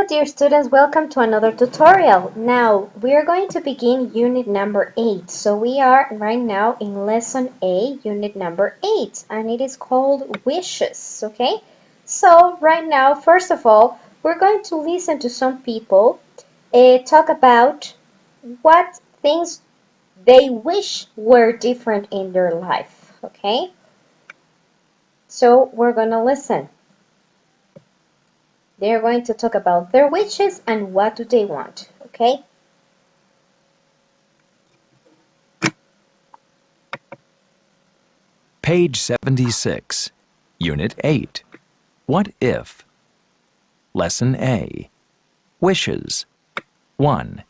dear students, welcome to another tutorial. Now, we are going to begin unit number 8. So we are right now in lesson A, unit number 8, and it is called wishes, okay? So right now, first of all, we're going to listen to some people talk about what things they wish were different in their life, okay? So we're going to listen. They're going to talk about their wishes and what do they want, okay? Page 76, Unit 8. What if? Lesson A. Wishes. 1.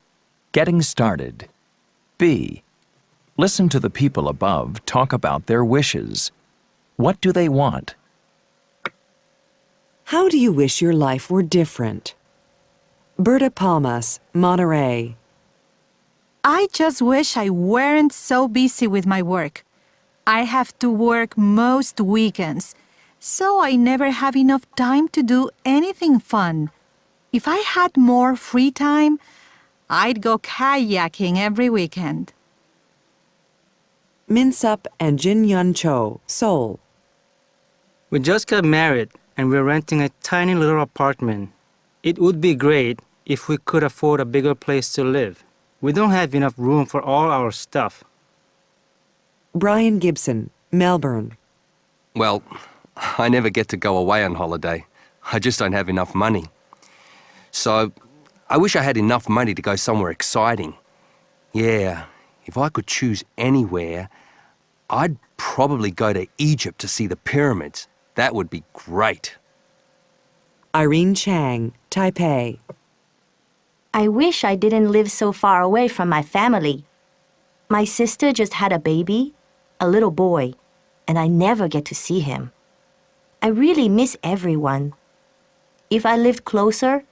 Getting started. B. Listen to the people above talk about their wishes. What do they want? How do you wish your life were different? Berta Palmas, Monterey. I just wish I weren't so busy with my work. I have to work most weekends, so I never have enough time to do anything fun. If I had more free time, I'd go kayaking every weekend. Minsup and Jin Yun Cho, Seoul. We just got married and we're renting a tiny little apartment. It would be great if we could afford a bigger place to live. We don't have enough room for all our stuff. Brian Gibson, Melbourne. Well, I never get to go away on holiday. I just don't have enough money. So, I wish I had enough money to go somewhere exciting. Yeah, if I could choose anywhere, I'd probably go to Egypt to see the pyramids. That would be great. Irene Chang, Taipei. I wish I didn't live so far away from my family. My sister just had a baby, a little boy, and I never get to see him. I really miss everyone. If I lived closer,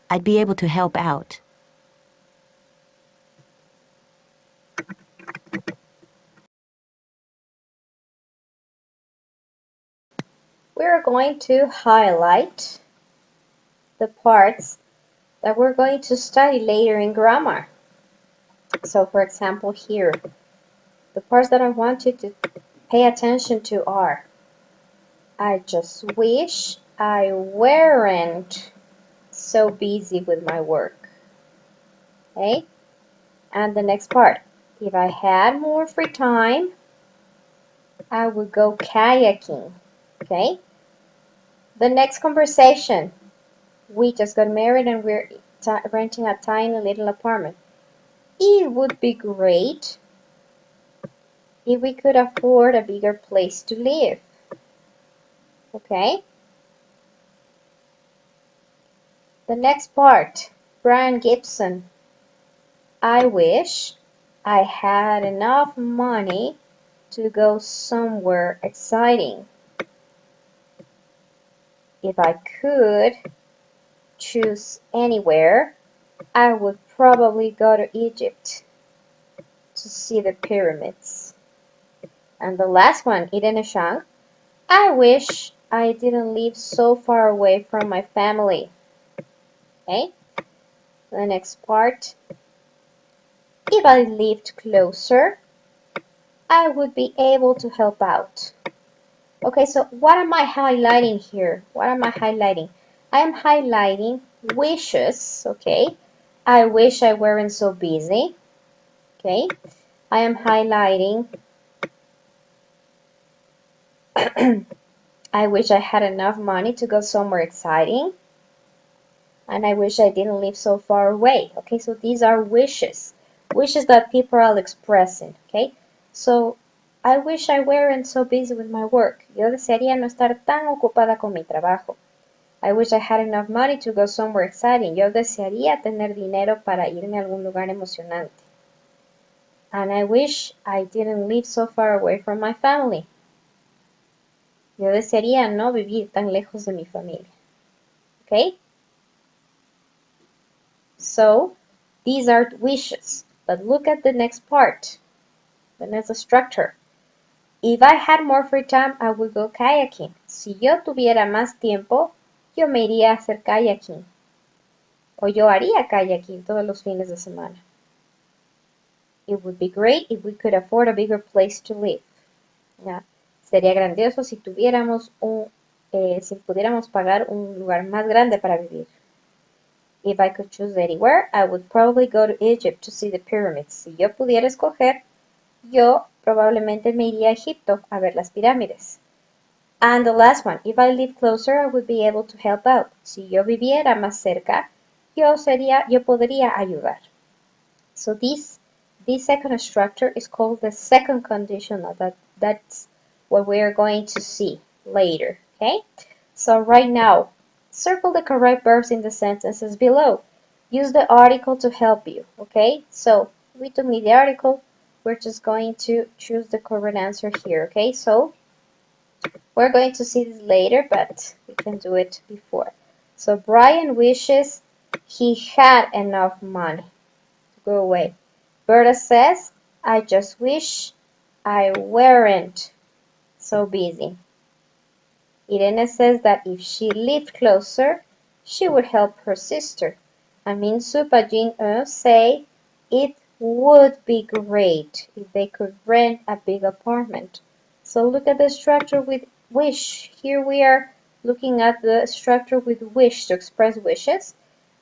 I'd be able to help out. We're going to highlight the parts that we're going to study later in grammar. So for example here, the parts that I want you to pay attention to are I just wish I weren't so busy with my work. Okay? And the next part, if I had more free time, I would go kayaking. Okay? The next conversation, we just got married and we're renting a tiny little apartment. It would be great if we could afford a bigger place to live. Okay? The next part, Brian Gibson. I wish I had enough money to go somewhere exciting. If I could choose anywhere, I would probably go to Egypt to see the pyramids. And the last one, Irene Shang. I wish I didn't live so far away from my family. Okay? The next part. If I lived closer, I would be able to help out. Okay, so what am I highlighting here? What am I highlighting? I am highlighting wishes, okay? I wish I weren't so busy, okay? I am highlighting I wish I had enough money to go somewhere exciting. And I wish I didn't live so far away. Okay, so these are wishes. Wishes that people are expressing. Okay, so I wish I weren't so busy with my work. Yo desearía no estar tan ocupada con mi trabajo. I wish I had enough money to go somewhere exciting. Yo desearía tener dinero para irme a algún lugar emocionante. And I wish I didn't live so far away from my family. Yo desearía no vivir tan lejos de mi familia. Okay? So, these are wishes. But look at the next part. The next structure. If I had more free time, I would go kayaking. Si yo tuviera más tiempo, yo me iría a hacer kayaking. O yo haría calle aquí todos los fines de semana. It would be great if we could afford a bigger place to live. ¿Ya? Sería grandioso si tuviéramos si pudiéramos pagar un lugar más grande para vivir. If I could choose anywhere, I would probably go to Egypt to see the pyramids. Si yo pudiera escoger, yo probablemente me iría a Egipto a ver las pirámides. And the last one, if I live closer, I would be able to help out. Si yo viviera más cerca, yo podría ayudar. So this second structure is called the second conditional. That's what we are going to see later. Okay? So right now, circle the correct verbs in the sentences below. Use the article to help you. Okay? So we don't need the article. We're just going to choose the correct answer here. Okay? So we're going to see this later, but we can do it before. So Brian wishes he had enough money to go away. Berta says, I just wish I weren't so busy. Irene says that if she lived closer, she would help her sister. Amin, Supa, Jean, say it would be great if they could rent a big apartment. So look at the structure with wish. Here we are looking at the structure with wish to express wishes.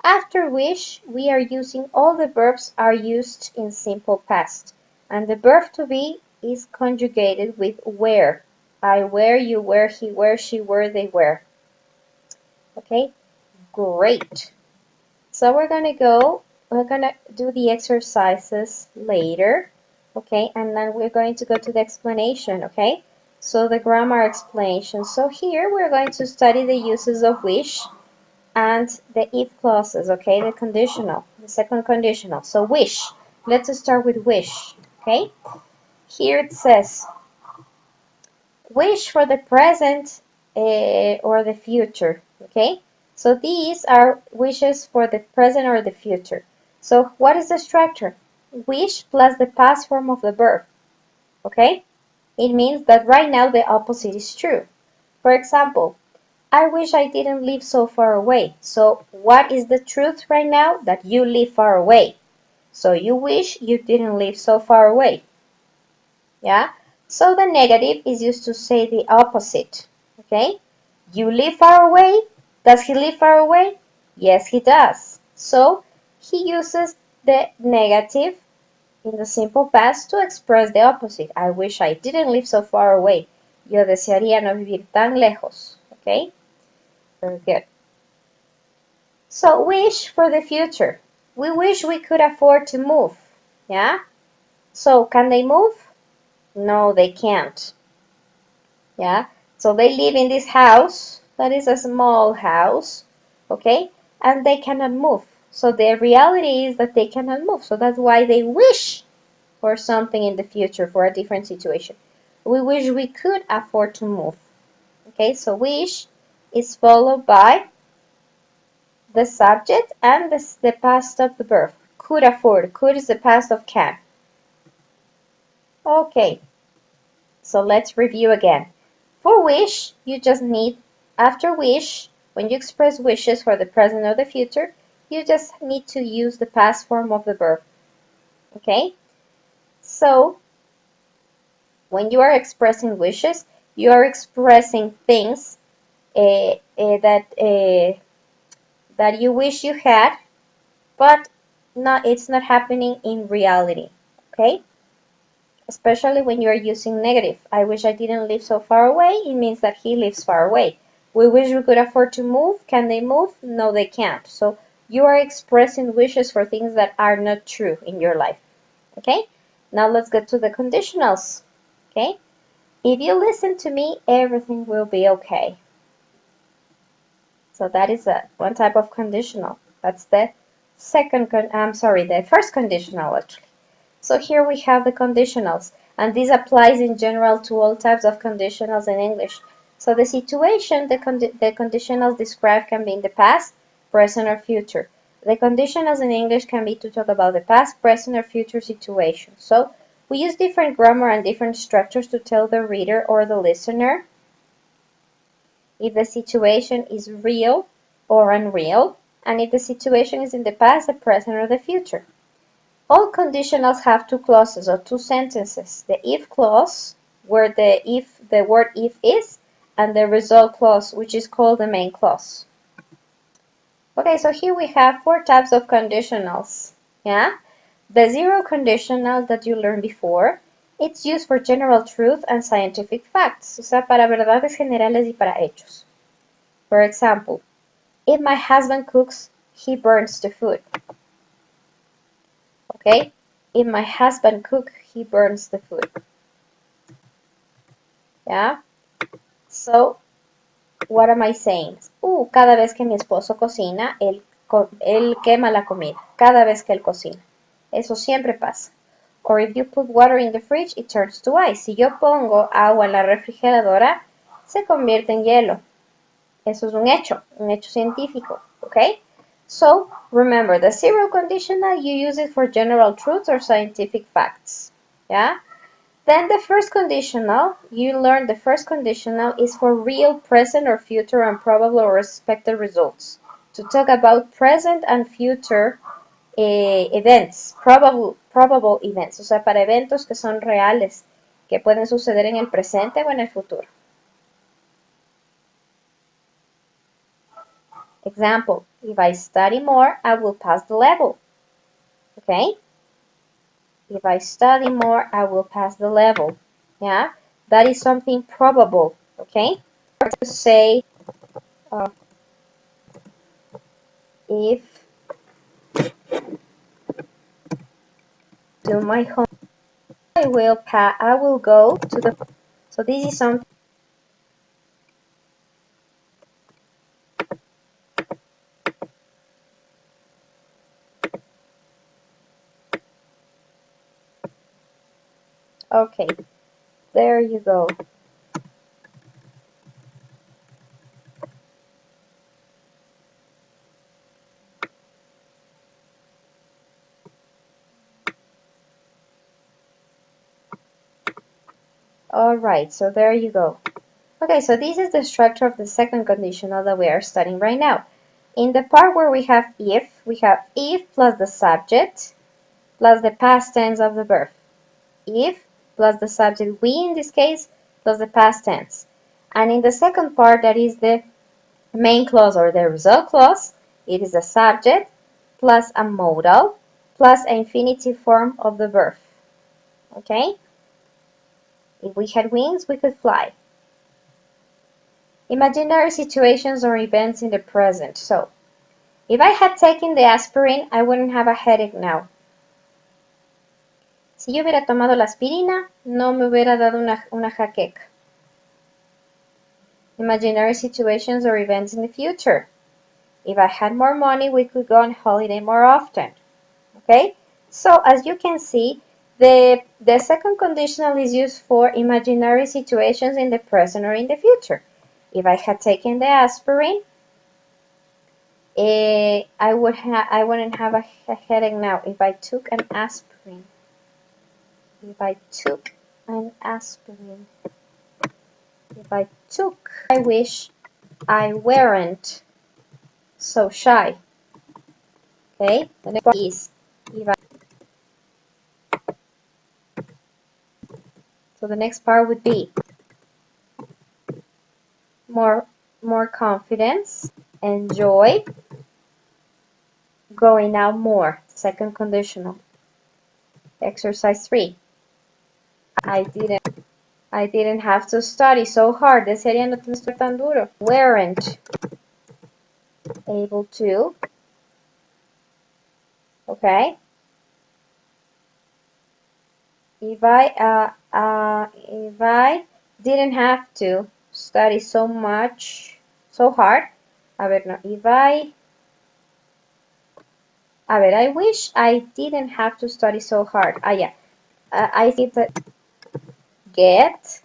After wish, we are using all the verbs are used in simple past. And the verb to be is conjugated with were. I were, you were, he were, she were, they were. Okay, great. So we're gonna do the exercises later, okay, and then we're going to go to the explanation, okay? So the grammar explanation. So here we're going to study the uses of wish and the if clauses, okay, the conditional, the second conditional. So wish, let's start with wish, okay? Here it says, wish for the present or the future, okay? So these are wishes for the present or the future. So what is the structure? Wish plus the past form of the verb, okay? It means that right now the opposite is true. For example, I wish I didn't live so far away. So what is the truth right now? That you live far away. So you wish you didn't live so far away. Yeah? So the negative is used to say the opposite. Okay? You live far away? Does he live far away? Yes, he does. So he uses the negative in the simple past to express the opposite. I wish I didn't live so far away. Yo desearía no vivir tan lejos. Okay? Very good. So wish for the future. We wish we could afford to move. Yeah? So can they move? No, they can't. Yeah? So they live in this house. That is a small house. Okay? And they cannot move. So the reality is that they cannot move. So that's why they wish for something in the future, for a different situation. We wish we could afford to move. Okay? So wish is followed by the subject and the past of the verb. Could afford. Could is the past of can. Okay, so let's review again. For wish, you just need, after wish, when you express wishes for the present or the future, you just need to use the past form of the verb. Okay? So, when you are expressing wishes, you are expressing things that you wish you had, but it's not happening in reality. Okay? Especially when you are using negative. I wish I didn't live so far away. It means that he lives far away. We wish we could afford to move. Can they move? No, they can't. So you are expressing wishes for things that are not true in your life. Okay? Now let's get to the conditionals. Okay? If you listen to me, everything will be okay. So that is one type of conditional. That's the the first conditional actually. So here we have the conditionals, and this applies in general to all types of conditionals in English. So the situation the conditionals described can be in the past, present, or future. The conditionals in English can be to talk about the past, present, or future situation. So we use different grammar and different structures to tell the reader or the listener if the situation is real or unreal, and if the situation is in the past, the present, or the future. All conditionals have two clauses or two sentences. The if clause, where the word if is, and the result clause, which is called the main clause. Okay, so here we have four types of conditionals. Yeah? The zero conditional that you learned before, it's used for general truth and scientific facts, o sea, para verdades generales y para hechos. For example, if my husband cooks, he burns the food. Okay? If my husband cooks, he burns the food. Yeah? So, what am I saying? Cada vez que mi esposo cocina, él quema la comida. Cada vez que él cocina. Eso siempre pasa. Or if you put water in the fridge, it turns to ice. Si yo pongo agua en la refrigeradora, se convierte en hielo. Eso es un hecho científico, okay? So, remember, the zero conditional, you use it for general truths or scientific facts, yeah? Then the first conditional, you learn the first conditional is for real, present, or future and probable or expected results. To talk about present and future events, probable events, o sea, para eventos que son reales, que pueden suceder en el presente o en el futuro. Example, if I study more, I will pass the level. Okay? If I study more, I will pass the level. Yeah? That is something probable. Okay? Or to say, if do my homework, I will go to the. So this is something. Okay, there you go. Alright, so there you go. Okay, so this is the structure of the second conditional that we are studying right now. In the part where we have if plus the subject plus the past tense of the verb. If plus the subject, we in this case, plus the past tense. And in the second part, that is the main clause or the result clause, it is the subject plus a modal plus an infinitive form of the verb. Okay? If we had wings, we could fly. Imaginary situations or events in the present. So, if I had taken the aspirin, I wouldn't have a headache now. Si yo hubiera tomado la aspirina, no me hubiera dado una jaqueca. Imaginary situations or events in the future. If I had more money, we could go on holiday more often. Okay? So, as you can see, the second conditional is used for imaginary situations in the present or in the future. If I had taken the aspirin, I wouldn't have a headache now. If I took an aspirin. If I took an aspirin. If I took, I wish I weren't so shy. Okay, the next one is if I, so the next part would be more confidence, enjoy, going out more. Second conditional. Exercise 3. I didn't have to study so hard. Desearía no tener que estudiar tan duro. Weren't able to. Okay. If I didn't have to study so hard. A ver, no. I wish I didn't have to study so hard. Yeah. I think that get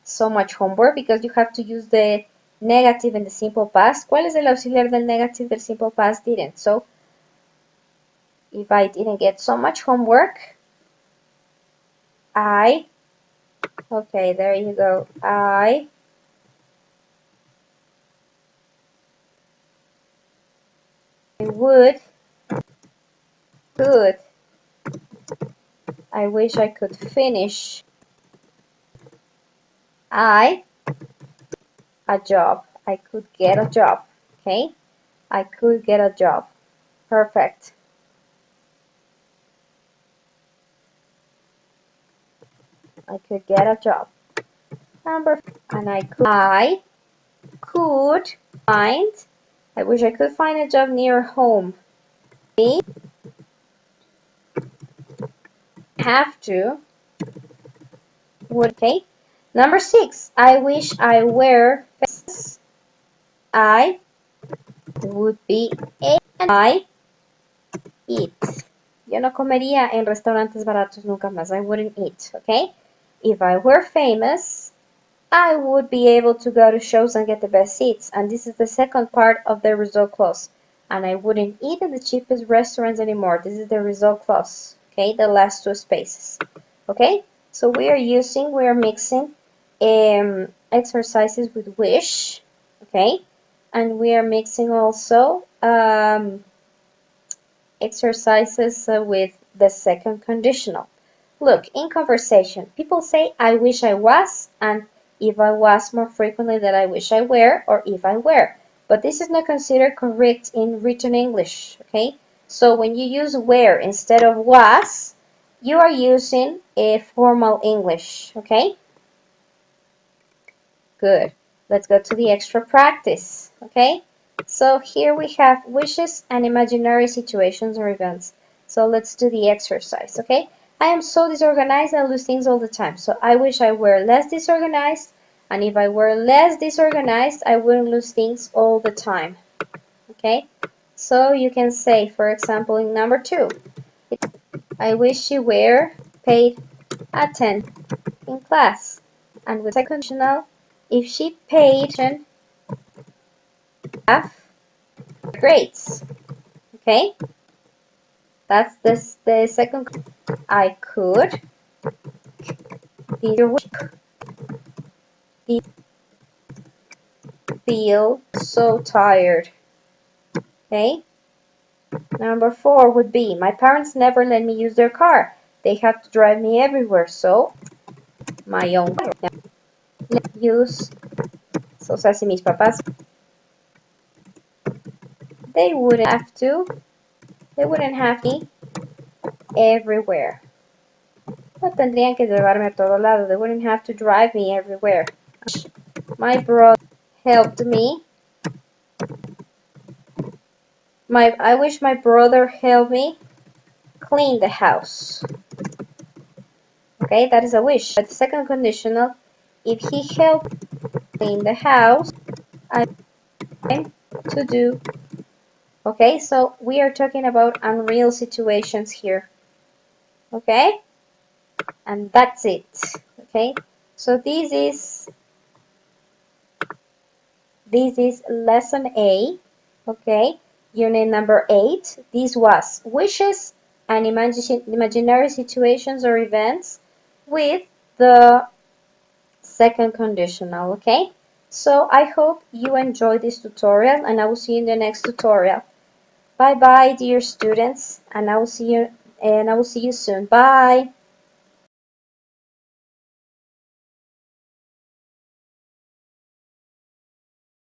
so much homework because you have to use the negative in the simple past. ¿Cuál es el auxiliar del negative del simple past? Didn't. So, if I didn't get so much homework, okay, there you go. would, could. I wish I could finish. A job. I could get a job. Okay? I could get a job. Perfect. I could get a job. Number, and I could find. I wish I could find a job near home. B, have to. Would. Okay. Number 6. I wish I were famous. I would be a. I eat. Yo no comería en restaurantes baratos nunca más. I wouldn't eat. Okay. If I were famous, I would be able to go to shows and get the best seats. And this is the second part of the result clause. And I wouldn't eat in the cheapest restaurants anymore. This is the result clause. Okay, the last 2 spaces. Okay, so we are mixing exercises with wish. Okay, and we are mixing also exercises with the second conditional. Look, in conversation, people say, I wish I was, and if I was more frequently than I wish I were, or if I were. But this is not considered correct in written English, okay? So when you use were instead of was, you are using a formal English, okay? Good. Let's go to the extra practice, okay? So here we have wishes and imaginary situations or events. So let's do the exercise, okay? I am so disorganized, I lose things all the time. So I wish I were less disorganized, and if I were less disorganized, I wouldn't lose things all the time, okay? So you can say, for example, in number 2, I wish she were paid attention in class. And with second conditional, if she paid half grades, okay? That's the second. I could feel so tired. Okay. Number 4 would be, my parents never let me use their car. They have to drive me everywhere, so my own car. Use. So, o sea, si mis papás, they wouldn't have me everywhere. No tendrían que llevarme a todo lado. They wouldn't have to drive me everywhere. My brother helped me. I wish my brother helped me clean the house. Okay, that is a wish. But the second conditional, if he helped clean the house, I'm to do. Okay, so we are talking about unreal situations here. Okay, and that's it. Okay, so this is lesson A. Okay, unit number 8. This was wishes and imaginary situations or events with the second conditional. Okay, so I hope you enjoyed this tutorial, and I will see you in the next tutorial. Bye bye, dear students, and I will see you soon. Bye.